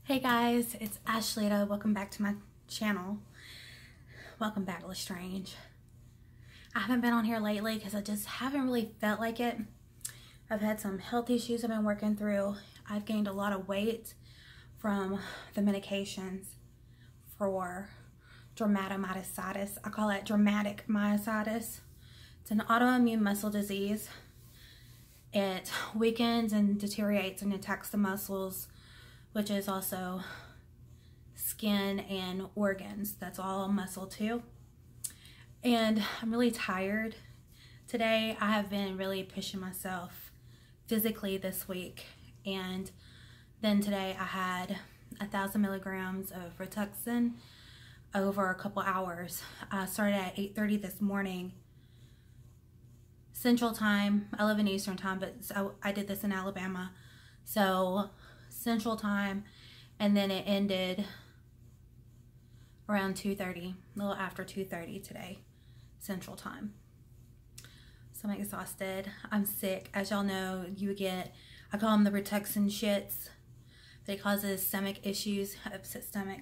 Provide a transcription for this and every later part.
Hey guys, it's Ashleyta. Welcome back to my channel. Welcome back, Lestrange. I haven't been on here lately because I just haven't really felt like it. I've had some health issues I've been working through. I've gained a lot of weight from the medications for dermatomyositis. I call it dramatic myositis. It's an autoimmune muscle disease. It weakens and deteriorates and attacks the muscles, which is also skin and organs. That's all muscle too. And I'm really tired today. I have been really pushing myself physically this week. And then today I had 1,000 milligrams of Rituximab over a couple hours. I started at 8:30 this morning, Central Time. I live in Eastern Time, but I did this in Alabama. So Central Time, and then it ended around 2:30, a little after 2:30 today, Central Time. So I'm exhausted. I'm sick. As y'all know, I call them the Rituximab shits. They causes stomach issues, upset stomach.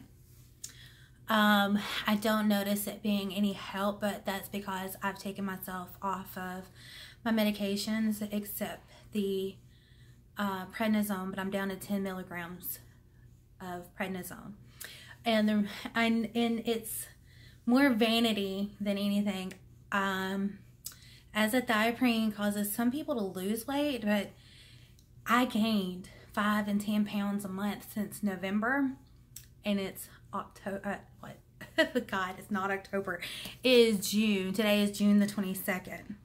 I don't notice it being any help, but that's because I've taken myself off of my medications, except the prednisone, but I'm down to 10 milligrams of prednisone. And it's more vanity than anything. Azathioprine causes some people to lose weight, but I gained 5 and 10 pounds a month since November, and it's October. God, it's not October. It is June. Today is June the 22nd.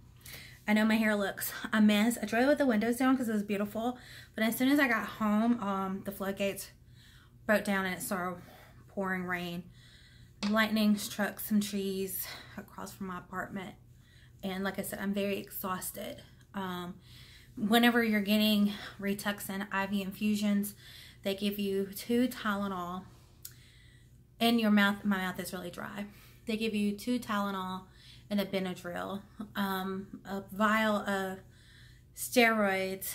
I know my hair looks a mess. I drove with the windows down because it was beautiful, but as soon as I got home, the floodgates broke down and it started pouring rain. Lightning struck some trees across from my apartment, and like I said, I'm very exhausted. Whenever you're getting Rituximab IV infusions, they give you 2 Tylenol in your mouth. My mouth is really dry. They give you 2 Tylenol and a Benadryl, a vial of steroids,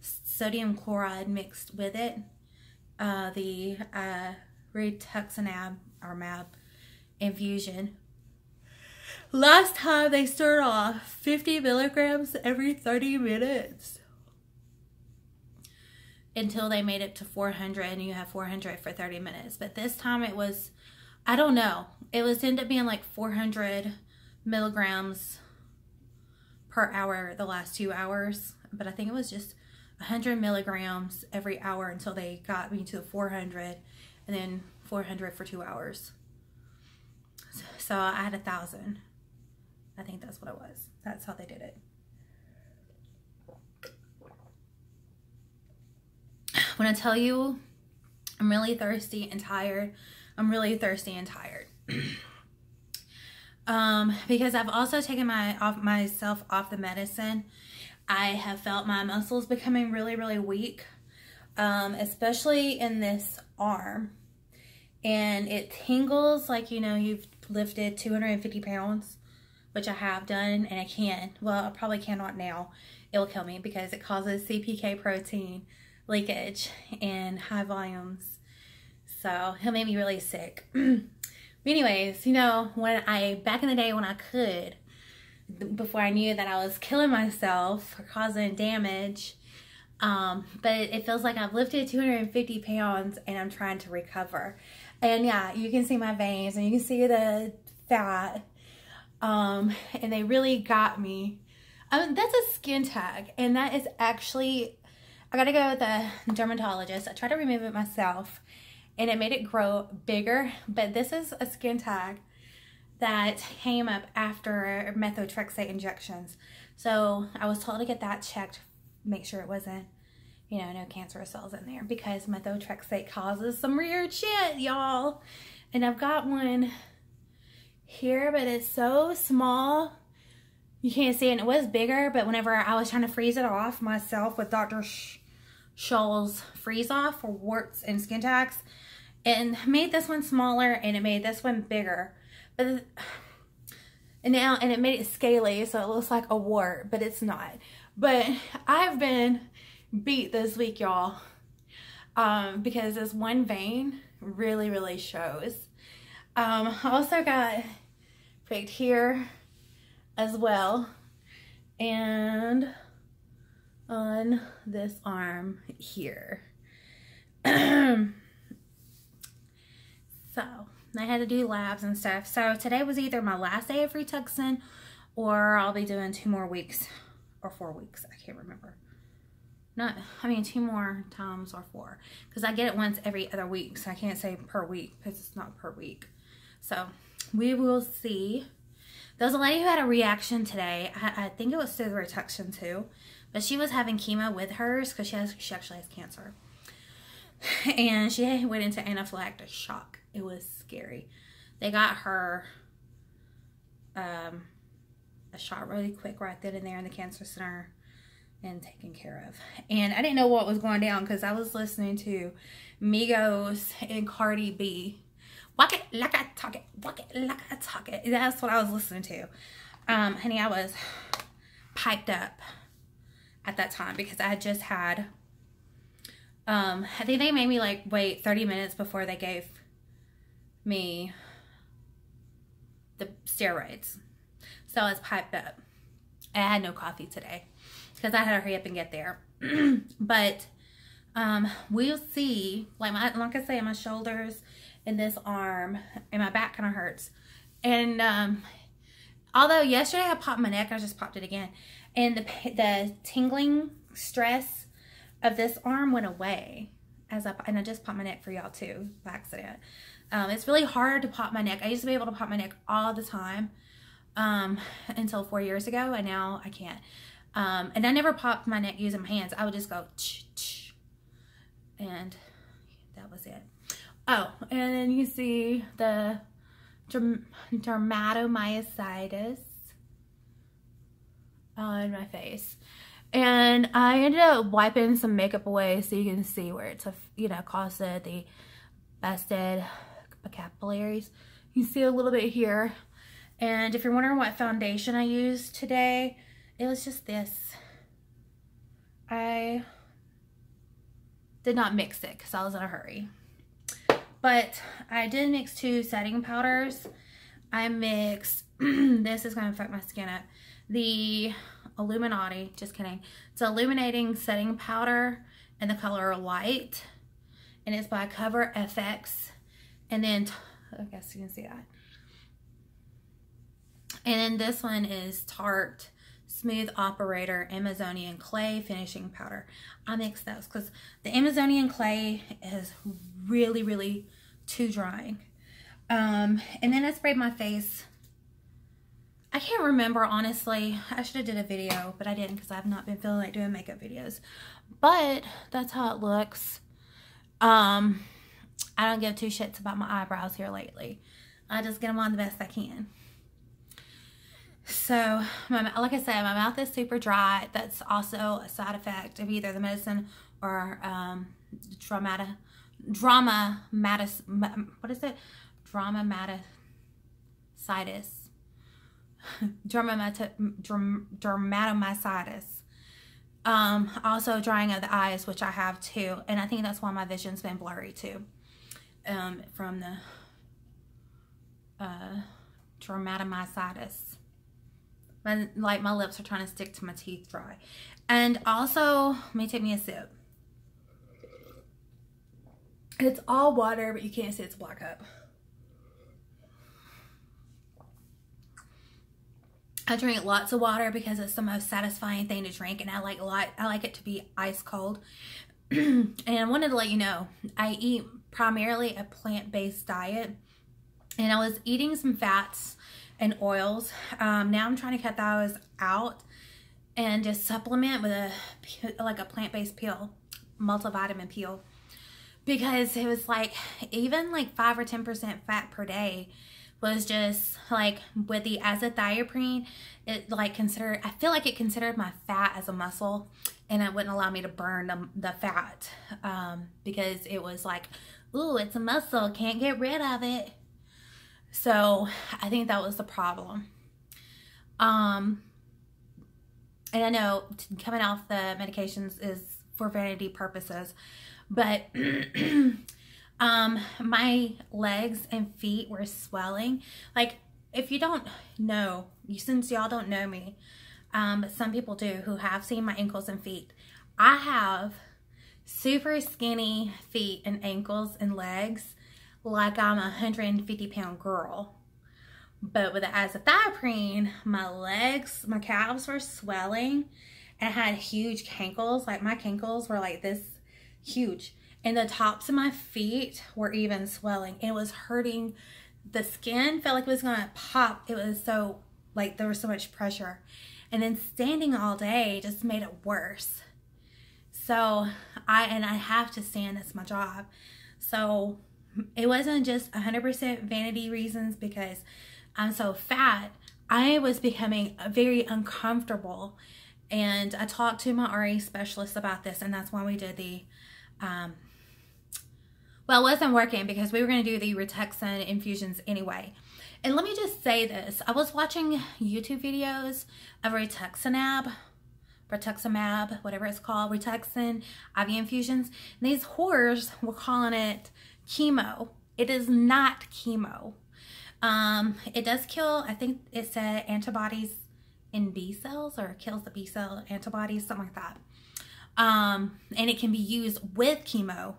sodium chloride mixed with it, the Rituximab or MAB infusion. Last time they started off 50 milligrams every 30 minutes until they made it to 400, and you have 400 for 30 minutes. But this time it was, I don't know, it ended up being like 400 milligrams per hour the last 2 hours, but I think it was just 100 milligrams every hour until they got me to 400, and then 400 for 2 hours. So I had 1,000. I think that's what it was. That's how they did it. When I tell you I'm really thirsty and tired, I'm really thirsty and tired. Because I've also taken myself off the medicine. I have felt my muscles becoming really, really weak, especially in this arm. And it tingles like, you know, you've lifted 250 pounds, which I have done, and I can. Well, I probably cannot now. It will kill me because it causes CPK protein leakage in high volumes. So he'll make me really sick. But anyways, you know, back in the day when I could, before I knew that I was killing myself for causing damage, but it feels like I've lifted 250 pounds and I'm trying to recover. And yeah, you can see my veins and you can see the fat, and they really got me. That's a skin tag, and that is actually, I gotta go with the dermatologist. I tried to remove it myself and it made it grow bigger, but this is a skin tag that came up after methotrexate injections. So I was told to get that checked, make sure it wasn't, you know, no cancerous cells in there, because methotrexate causes some weird shit, y'all. And I've got one here, but it's so small you can't see it. And it was bigger, but whenever I was trying to freeze it off myself with Dr. Scholl's freeze off for warts and skin tags, and made this one smaller and it made this one bigger. But and it made it scaly, so it looks like a wart, but it's not. But I've been beat this week, y'all. because this one vein really, really shows. I also got pricked here as well, and on this arm here. So I had to do labs and stuff. So today was either my last day of Rituxan, or I'll be doing 2 more weeks or 4 weeks. I can't remember. I mean 2 more times or 4, because I get it once every other week, so I can't say per week because it's not per week. So we will see. There was a lady who had a reaction today. I think it was to the Rituxan too, but she was having chemo with hers because she actually has cancer, and she went into anaphylactic shock. It was scary. They got her a shot really quick right then and there in the cancer center and taken care of. And I didn't know what was going down because I was listening to Migos and Cardi B. Walk it like I talk it. Walk it like I talk it. That's what I was listening to. Honey, I was piped up at that time because I had just had, I think they made me like wait 30 minutes before they gave me the steroids. So I was piped up. I had no coffee today because I had to hurry up and get there. But we'll see. Like I say, my shoulders and this arm and my back kind of hurts. And although yesterday I popped my neck, I just popped it again, and the tingling stress of this arm went away and I just popped my neck for y'all too by accident. It's really hard to pop my neck. I used to be able to pop my neck all the time until 4 years ago, and now I can't. And I never popped my neck using my hands. I would just go ch-ch, and that was it. Oh, and then you see the dermatomyocitis on my face. And I ended up wiping some makeup away so you can see where it's, caused the busted capillaries. You see a little bit here. And if you're wondering what foundation I used today, it was just this. I did not mix it because I was in a hurry. But I did mix 2 setting powders. I mixed, this is going to fuck my skin up, the Illuminati, just kidding. It's illuminating setting powder in the color light, and it's by Cover FX. And then, I guess you can see that. And then this one is Tarte Smooth Operator Amazonian Clay Finishing Powder. I mix those because the Amazonian Clay is really, really too drying. And then I sprayed my face. I can't remember, honestly. I should have did a video, but I didn't because I've not been feeling like doing makeup videos. But that's how it looks. I don't give 2 shits about my eyebrows here lately. I just get them on the best I can. So, like I said, my mouth is super dry. That's also a side effect of either the medicine or dermatomyositis. Also drying of the eyes, which I have too, and I think that's why my vision's been blurry too, from the dermatomyositis. My lips are trying to stick to my teeth dry. And also, let me take me a sip. It's all water, but you can't see it's a black cup. I drink lots of water because it's the most satisfying thing to drink, and I like it to be ice cold. And I wanted to let you know, I eat primarily a plant-based diet, and I was eating some fats and oils. Now I'm trying to cut those out and just supplement with a plant-based peel, multivitamin peel, because it was like even like 5 or 10% fat per day was just like, with the azathioprine, it I feel like it considered my fat as a muscle, and it wouldn't allow me to burn the fat, because it was like, ooh, it's a muscle, can't get rid of it. So I think that was the problem. And I know coming off the medications is for vanity purposes, But my legs and feet were swelling. Like, if you don't know, since y'all don't know me, but some people do who have seen my ankles and feet, I have super skinny feet and ankles and legs, like I'm a 150-pound girl. But with the azathioprine, my legs, my calves were swelling, and I had huge cankles. Like, my cankles were like this huge, and the tops of my feet were even swelling. It was hurting. The skin felt like it was gonna pop. It was so, like, there was so much pressure, and then standing all day just made it worse. So I have to stand, that's my job. So it wasn't just 100% vanity reasons because I'm so fat. I was becoming very uncomfortable, and I talked to my RA specialist about this, and that's why we did the, well, it wasn't working because we were going to do the Rituximab infusions anyway. And let me just say this. I was watching YouTube videos of Rituximab, whatever it's called, Rituximab IV infusions. And these whores were calling it chemo. It is not chemo. It does kill, I think it said antibodies in B cells, or kills the B cell antibodies, something like that. And it can be used with chemo,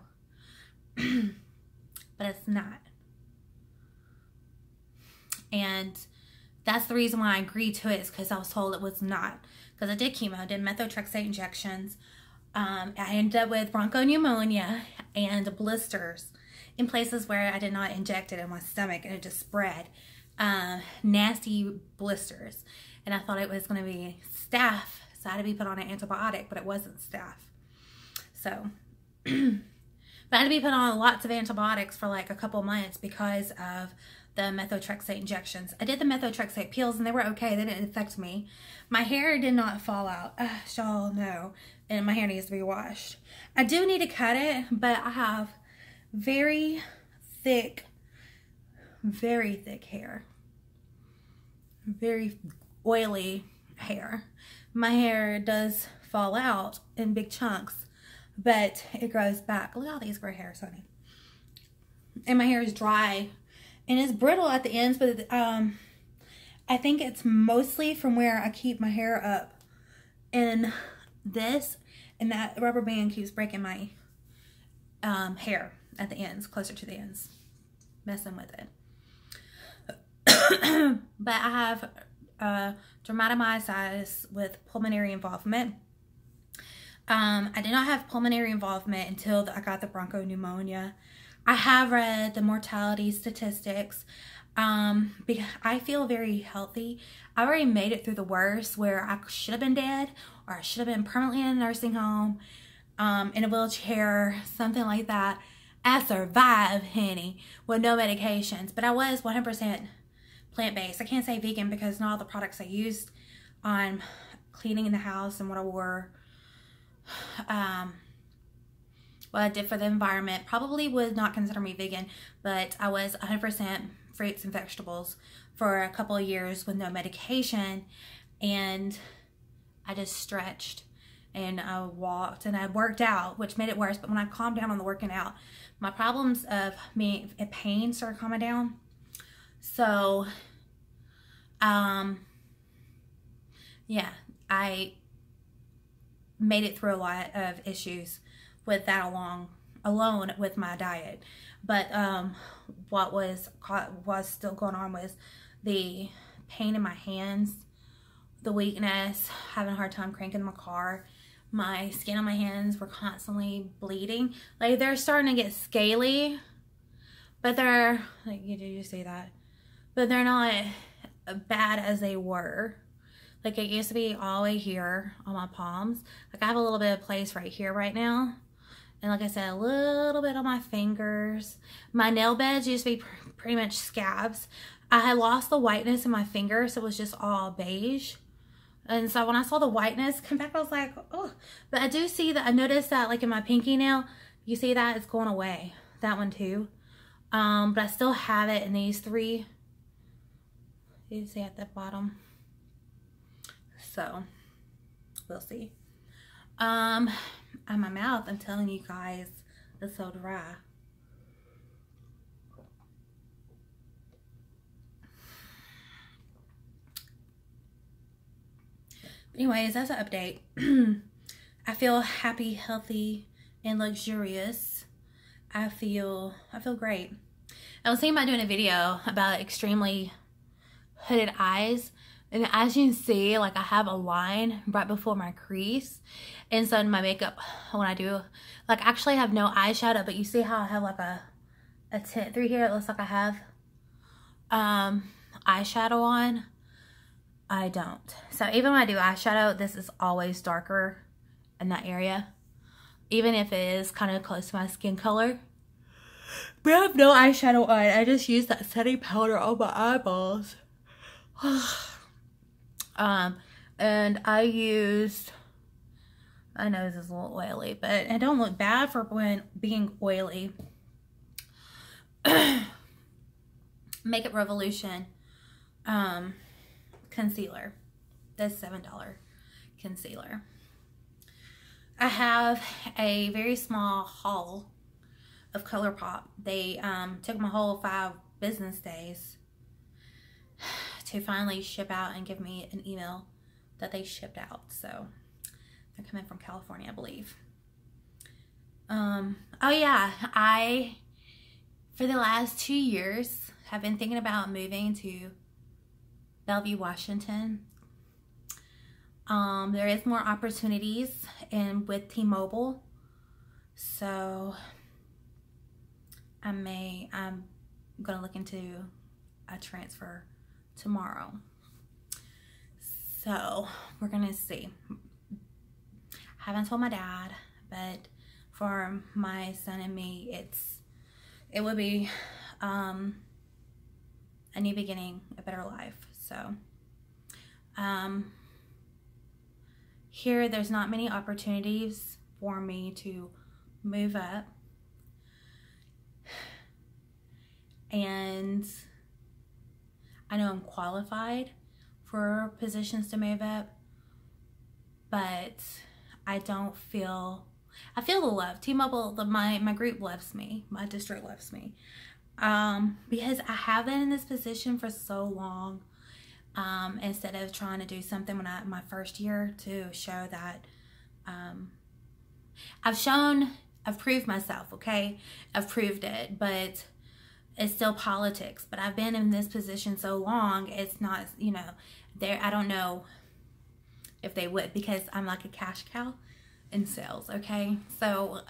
but it's not. And that's the reason why I agreed to it, is because I was told it was not. Because I did chemo, I did methotrexate injections. I ended up with bronchopneumonia and blisters in places where I did not inject it in my stomach, and it just spread. Nasty blisters. And I thought it was going to be staph, so I had to be put on an antibiotic, but it wasn't staph. So, but I had to be put on lots of antibiotics for like a couple months because of the methotrexate injections. I did the methotrexate pills, and they were okay. They didn't affect me. My hair did not fall out, as y'all know, and my hair needs to be washed. I do need to cut it, but I have very thick hair. Very oily hair. My hair does fall out in big chunks, but it grows back. Look at all these gray hairs, honey. And my hair is dry, and it's brittle at the ends, but I think it's mostly from where I keep my hair up in this, and that rubber band keeps breaking my hair at the ends, closer to the ends, messing with it. But I have dermatomyocitis with pulmonary involvement. I did not have pulmonary involvement until I got the bronchopneumonia. I have read the mortality statistics. Because I feel very healthy. I already made it through the worst, where I should have been dead, or I should have been permanently in a nursing home, in a wheelchair, something like that. I survived, honey, with no medications. But I was 100% plant-based. I can't say vegan because not all the products I used on cleaning in the house and what I wore, what I did for the environment, probably would not consider me vegan. But I was 100% fruits and vegetables for a couple of years with no medication, and I just stretched and I walked and I worked out, which made it worse. But when I calmed down on the working out, my problems of pain started calming down. So yeah, I made it through a lot of issues with that alone with my diet. But what was still going on was the pain in my hands, the weakness, having a hard time cranking my car. My skin on my hands were constantly bleeding. Like, they're starting to get scaly, but they're, like, you see that? But they're not bad as they were. Like, it used to be all the way here on my palms. Like, I have a little bit of place right here right now. And like I said, a little bit on my fingers. My nail beds used to be pretty much scabs. I had lost the whiteness in my fingers, so it was just all beige. And so when I saw the whiteness come back, I was like, oh. But I do see that, I noticed that, like, in my pinky nail, you see that? It's going away. That one too. But I still have it in these three. You see at the bottom. So, we'll see. On my mouth, I'm telling you guys, It's so dry. Anyways, that's an update. I feel happy, healthy, and luxurious. I feel great. I was thinking about doing a video about extremely hooded eyes, and as you can see, like I have a line right before my crease, and so in my makeup, when I do, like actually I have no eyeshadow, but you see how I have like a tint through here. It looks like I have eyeshadow on. I don't. So even when I do eyeshadow, this is always darker in that area, even if it is kind of close to my skin color. But I have no eyeshadow on. I just use that setting powder on my eyeballs. And I used, I know this is a little oily, but I don't look bad for when being oily. Makeup Revolution concealer. That's $7 concealer. I have a very small haul of ColourPop. They took my whole 5 business days to finally ship out and give me an email that they shipped out. So they're coming from California, I believe. Oh yeah, I for the last 2 years have been thinking about moving to Bellevue, Washington. There is more opportunities with T-Mobile, so I'm gonna look into a transfer tomorrow. So we're gonna see. I haven't told my dad, but for my son and me, it would be a new beginning, a better life. So here there's not many opportunities for me to move up, and I know I'm qualified for positions to move up, but I don't feel, I feel the love. T-Mobile, my group loves me, my district loves me, because I have been in this position for so long. Instead of trying to do something when my first year to show that I've proved myself, okay? I've proved it, but it's still politics. But I've been in this position so long, it's not, you know, I don't know if they would, because I'm like a cash cow in sales, okay? So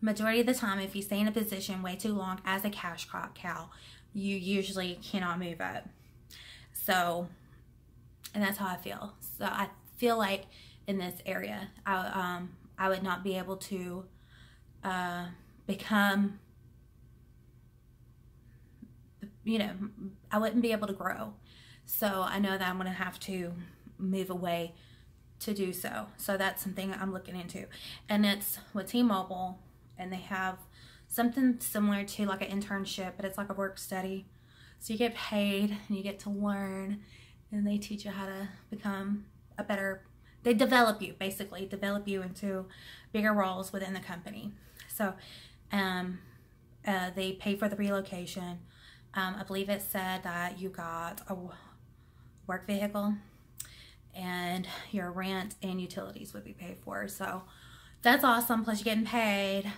majority of the time, if you stay in a position way too long as a cash cow, you usually cannot move up. So, and that's how I feel. So I feel like in this area, I would not be able to become, you know, I wouldn't be able to grow. So I know that I'm going to have to move away to do so. So that's something I'm looking into. And it's with T-Mobile, and they have something similar to like an internship, but it's like a work study. So you get paid and you get to learn, and they teach you how to become a better, they develop you, basically develop you into bigger roles within the company. So they pay for the relocation. I believe it said that you got a work vehicle, and your rent and utilities would be paid for. So that's awesome. Plus you're getting paid.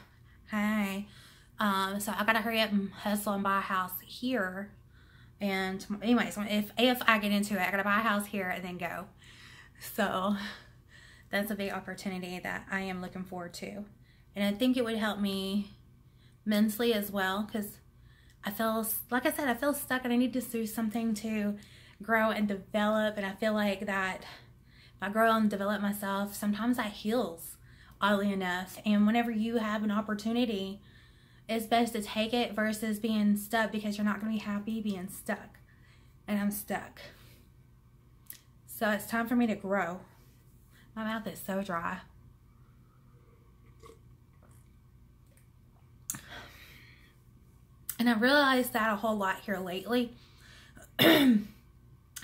Hey. So I gotta hurry up and hustle and buy a house here. And anyways, if I get into it, I gotta buy a house here and then go. So that's a big opportunity that I am looking forward to. And I think it would help me mentally as well, because I feel, like I said, I feel stuck, and I need to do something to grow and develop. And I feel like that if I grow and develop myself, sometimes that heals, oddly enough. And whenever you have an opportunity, it's best to take it versus being stuck, because you're not going to be happy being stuck. And I'm stuck. So it's time for me to grow. My mouth is so dry. And I've realized that a whole lot here lately. I'm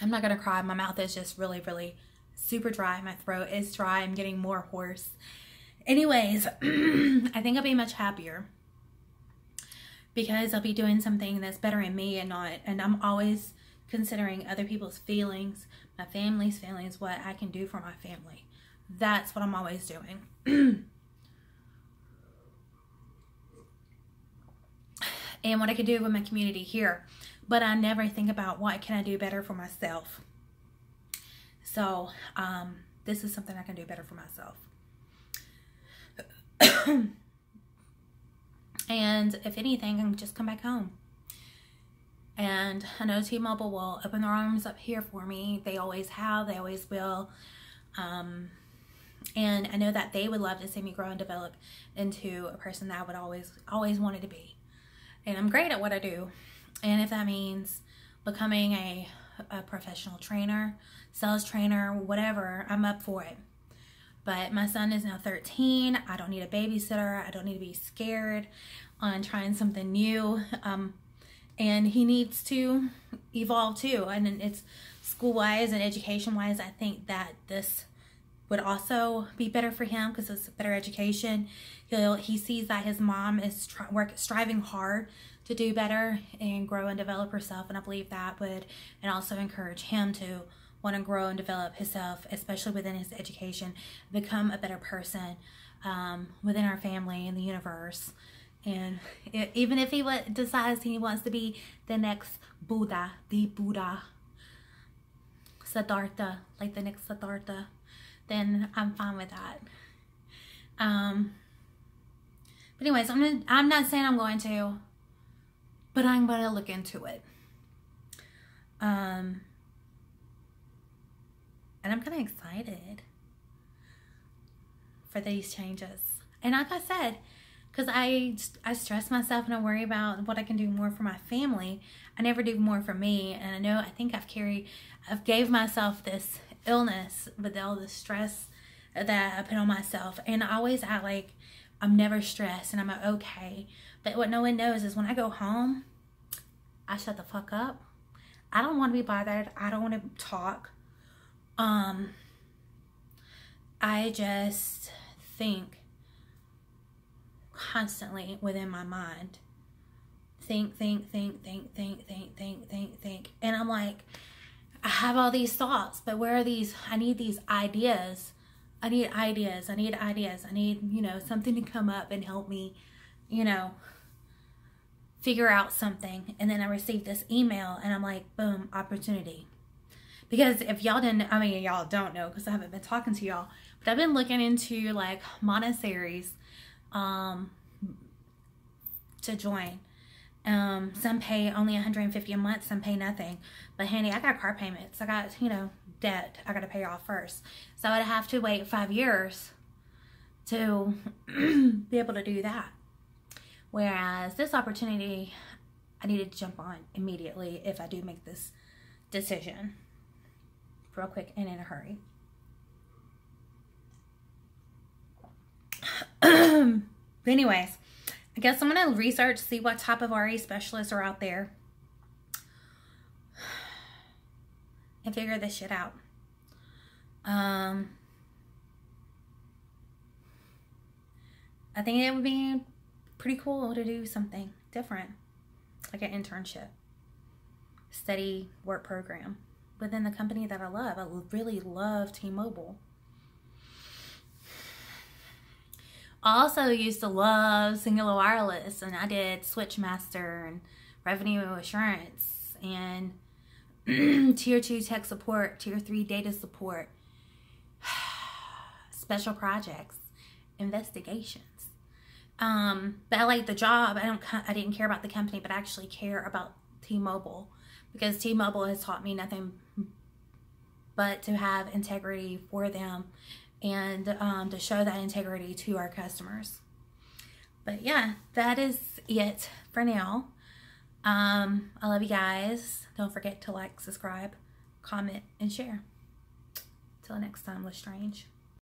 not going to cry. My mouth is just really, really super dry. My throat is dry. I'm getting more hoarse. Anyways, I think I'll be much happier because I'll be doing something that's better in me and I'm always considering other people's feelings, my family's feelings, what I can do for my family. That's what I'm always doing. And what I can do with my community here. But I never think about what can I do better for myself. So, this is something I can do better for myself. And if anything, I can just come back home. And I know T-Mobile will open their arms up here for me. They always have, they always will. And I know that they would love to see me grow and develop into a person that I would always wanted to be. And I'm great at what I do. And if that means becoming a professional trainer, sales trainer, whatever, I'm up for it. But my son is now 13. I don't need a babysitter. I don't need to be scared on trying something new. And he needs to evolve too. And it's school-wise and education-wise, I think that this would also be better for him because it's a better education. He sees that his mom is striving hard to do better and grow and develop herself, and I believe that would and also encourage him to want to grow and develop himself, especially within his education, become a better person within our family and the universe. And even if he decides he wants to be the next Buddha, Siddhartha, like the next Siddhartha, then I'm fine with that. But anyways, I'm not saying I'm going to, but I'm going to look into it. And I'm kind of excited for these changes. And like I said, because I stress myself and I worry about what I can do more for my family, I never do more for me. And I think I've gave myself this illness with all the stress that I put on myself. And I always act like I'm never stressed and I'm okay. But what no one knows is when I go home, I shut the fuck up. I don't want to be bothered. I don't want to talk. I just think constantly within my mind. Think. And I'm like, I have all these thoughts, but where are these? I need these ideas. I need, something to come up and help me, figure out something. And then I received this email and I'm like, boom, opportunity. Because if y'all y'all don't know because I haven't been talking to y'all, but I've been looking into like monasteries to join. Some pay only $150 a month, some pay nothing. But honey, I got car payments. I got, debt I got to pay off first. So I'd have to wait 5 years to be able to do that. Whereas this opportunity, I needed to jump on immediately if I do make this decision. Real quick and in a hurry. But anyways, I guess I'm going to research, see what type of RE specialists are out there. And figure this shit out. I think it would be pretty cool to do something different. Like an internship. Steady work program. Within the company that I love. I really love T-Mobile. I also used to love Singular Wireless, and I did Switchmaster and Revenue Assurance and Tier 2 tech support, Tier 3 data support, special projects, investigations. But I like the job. I didn't care about the company, but I actually care about T-Mobile because T-Mobile has taught me nothing but to have integrity for them and to show that integrity to our customers. But yeah, that is it for now. I love you guys. Don't forget to like, subscribe, comment, and share. Till next time, Lestrange.